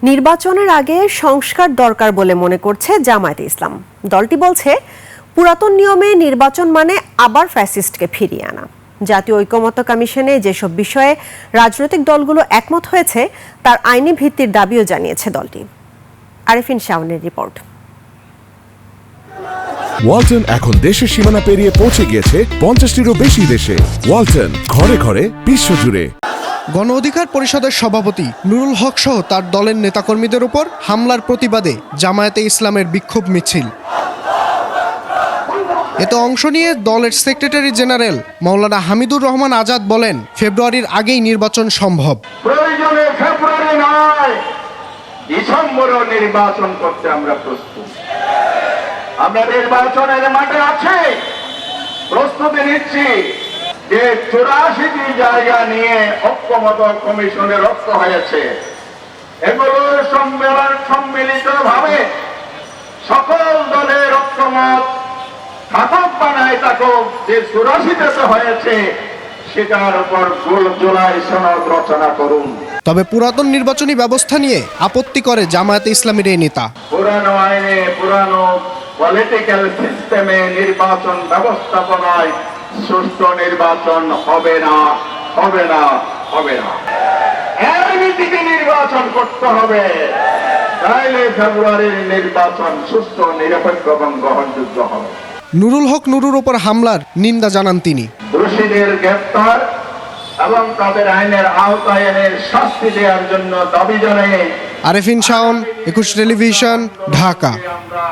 নির্বাচনের আগে সংস্কার দরকার বলে মনে করছে জামায়াতে ইসলাম। দলটি বলছে, পুরাতন নিয়মে নির্বাচন মানে আবার ফ্যাসিস্টকে ফিরিয়ে আনা। জাতীয় ঐকমত্য কমিশনে যেসব বিষয়ে রাজনৈতিক দলগুলো একমত হয়েছে তার আইনি ভিত্তির দাবিও জানিয়েছে দলটি। আরেফিন শাওনের রিপোর্ট। ওয়ালটন এখন দেশের সীমানা পেরিয়ে পৌঁছে গিয়েছে 50টিরও বেশি দেশে। ওয়ালটন, ঘরে ঘরে, বিশ্বজুড়ে। গণ অধিকার পরিষদের সভাপতি নুরুল হক সহ তার দলের নেতাকর্মীদের উপর হামলার প্রতিবাদে জামায়াতে ইসলামের বিক্ষোভ মিছিল। এতে অংশ নিয়ে দলের সেক্রেটারি জেনারেল মাওলানা হামিদুর রহমান আজাদ বলেন, ফেব্রুয়ারির আগেই নির্বাচন সম্ভব। প্রয়োজনে ফেব্রুয়ারি নয়, ডিসেম্বরেও নির্বাচন করতে আমরা প্রস্তুত। আমরা নির্বাচনের মাঠে আছি, প্রস্তুতি নিচ্ছি। যে 84টি জায়গা নিয়ে ঐকমত্য কমিশনে রক্ত হয়েছে, এগুলোর সম্মিলিত ভাবে সকল দলের ঐকমত থাকুক বা নাই থাকুক, যে 84তে হয়েছে সেটার উপর জুলাই সনদ রচনা করুন। তবে পুরাতন নির্বাচনী ব্যবস্থা নিয়ে আপত্তি করে জামায়াতে ইসলামীর এই নেতা। পুরানো আইনে, পুরানো পলিটিক্যাল সিস্টেমে নির্বাচন ব্যবস্থাপনায় সুষ্ঠু নির্বাচন হবে না, হবে না, হবে না। এর ভিত্তিতে নির্বাচন করতে হবে, তাইলে ফেব্রুয়ারির নির্বাচন সুষ্ঠু, নিরপেক্ষ এবং গ্রহণযোগ্য হবে। নুরুল হক নুরুর ওপর হামলার নিন্দা জানান তিনি। দোষীদের গ্রেপ্তার এবং তাদের আইনের আওতায় এনে শাস্তি দেওয়ার জন্য দাবি জানাই। আরেফিন শাওন, 21 টেলিভিশন, ঢাকা। আমরা